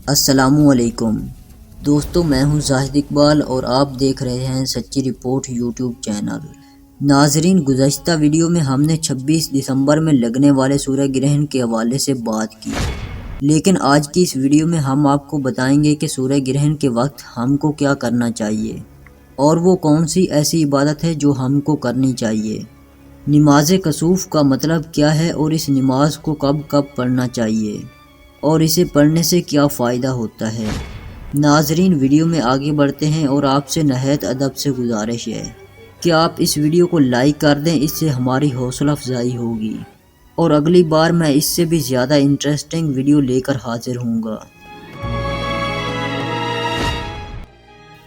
السلام علیکم دوستو، میں ہوں زاہد اقبال اور آپ دیکھ رہے ہیں سچی رپورٹ یوٹیوب چینل۔ ناظرین، گزشتہ ویڈیو میں ہم نے 26 دسمبر میں لگنے والے سورہ گرہن کے حوالے سے بات کی، لیکن آج کی اس ویڈیو میں ہم آپ کو بتائیں گے کہ سورہ گرہن کے وقت ہم کو کیا کرنا چاہیے اور وہ کون سی ایسی عبادت ہے جو ہم کو کرنی چاہیے۔ نماز کسوف کا مطلب کیا ہے اور اس نماز کو کب کب پڑھنا چاہیے اور اسے پڑھنے سے کیا فائدہ ہوتا ہے۔ ناظرین، ویڈیو میں آگے بڑھتے ہیں اور آپ سے نہایت ادب سے گزارش ہے کہ آپ اس ویڈیو کو لائک کر دیں، اس سے ہماری حوصلہ افزائی ہوگی اور اگلی بار میں اس سے بھی زیادہ انٹرسٹنگ ویڈیو لے کر حاضر ہوں گا۔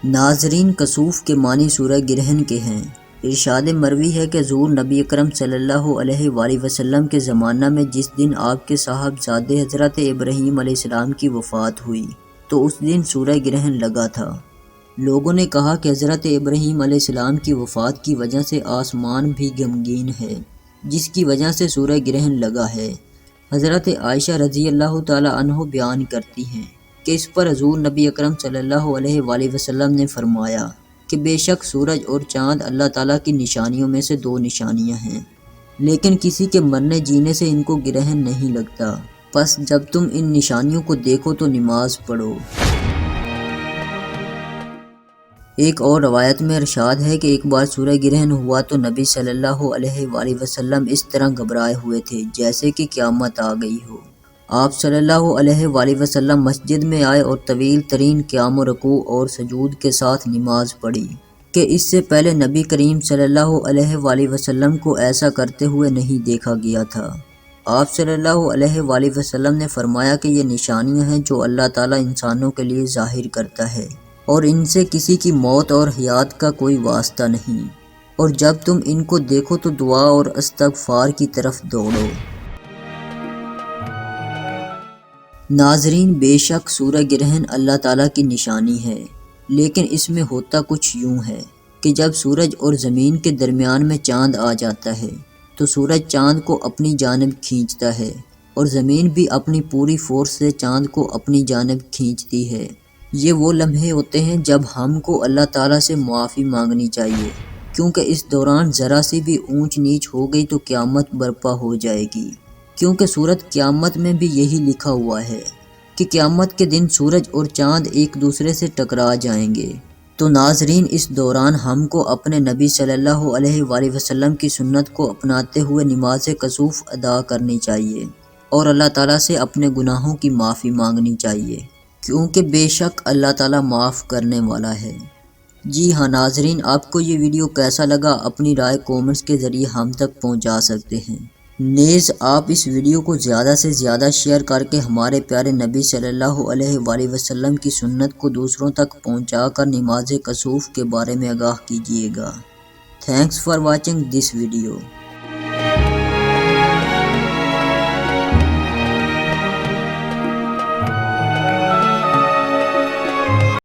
ناظرین، کسوف کے معنی سورہ گرہن کے ہیں۔ ارشاد مروی ہے کہ حضور نبی اکرم صلی اللہ علیہ وآلہ وسلم کے زمانہ میں جس دن آپ کے صاحبزادے حضرت ابراہیم علیہ السلام کی وفات ہوئی تو اس دن سورہ گرہن لگا تھا۔ لوگوں نے کہا کہ حضرت ابراہیم علیہ السلام کی وفات کی وجہ سے آسمان بھی غمگین ہے، جس کی وجہ سے سورہ گرہن لگا ہے۔ حضرت عائشہ رضی اللہ تعالی عنہ بیان کرتی ہیں کہ اس پر حضور نبی اکرم صلی اللہ علیہ وآلہ وسلم نے فرمایا کہ بے شک سورج اور چاند اللہ تعالیٰ کی نشانیوں میں سے دو نشانیاں ہیں، لیکن کسی کے مرنے جینے سے ان کو گرہن نہیں لگتا، پس جب تم ان نشانیوں کو دیکھو تو نماز پڑھو۔ ایک اور روایت میں ارشاد ہے کہ ایک بار سورہ گرہن ہوا تو نبی صلی اللہ علیہ وآلہ وسلم اس طرح گھبرائے ہوئے تھے جیسے کہ قیامت آ گئی ہو۔ آپ صلی اللہ علیہ وآلہ وسلم مسجد میں آئے اور طویل ترین قیام و رکوع اور سجود کے ساتھ نماز پڑھی کہ اس سے پہلے نبی کریم صلی اللہ علیہ وآلہ وسلم کو ایسا کرتے ہوئے نہیں دیکھا گیا تھا۔ آپ صلی اللہ علیہ وآلہ وسلم نے فرمایا کہ یہ نشانیاں ہیں جو اللہ تعالیٰ انسانوں کے لیے ظاہر کرتا ہے اور ان سے کسی کی موت اور حیات کا کوئی واسطہ نہیں، اور جب تم ان کو دیکھو تو دعا اور استغفار کی طرف دوڑو۔ ناظرین، بے شک سورہ گرہن اللہ تعالیٰ کی نشانی ہے، لیکن اس میں ہوتا کچھ یوں ہے کہ جب سورج اور زمین کے درمیان میں چاند آ جاتا ہے تو سورج چاند کو اپنی جانب کھینچتا ہے اور زمین بھی اپنی پوری فورس سے چاند کو اپنی جانب کھینچتی ہے۔ یہ وہ لمحے ہوتے ہیں جب ہم کو اللہ تعالیٰ سے معافی مانگنی چاہیے، کیونکہ اس دوران ذرا سی بھی اونچ نیچ ہو گئی تو قیامت برپا ہو جائے گی، کیونکہ سورۃ قیامت میں بھی یہی لکھا ہوا ہے کہ قیامت کے دن سورج اور چاند ایک دوسرے سے ٹکرا جائیں گے۔ تو ناظرین، اس دوران ہم کو اپنے نبی صلی اللہ علیہ وآلہ وسلم کی سنت کو اپناتے ہوئے نماز کسوف ادا کرنی چاہیے اور اللہ تعالیٰ سے اپنے گناہوں کی معافی مانگنی چاہیے، کیونکہ بے شک اللہ تعالیٰ معاف کرنے والا ہے۔ جی ہاں ناظرین، آپ کو یہ ویڈیو کیسا لگا اپنی رائے کومنٹس کے ذریعے ہم تک پہنچا سکتے ہیں۔ نیز آپ اس ویڈیو کو زیادہ سے زیادہ شیئر کر کے ہمارے پیارے نبی صلی اللہ علیہ وآلہ وسلم کی سنت کو دوسروں تک پہنچا کر نماز کسوف کے بارے میں آگاہ کیجیے گا۔ Thanks for watching this video.